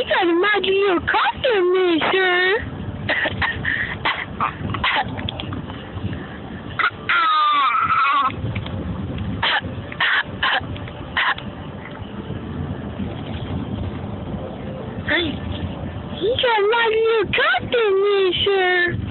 got a mighty little cough in me, sir. Hey, you got a mighty little cough in me, sir.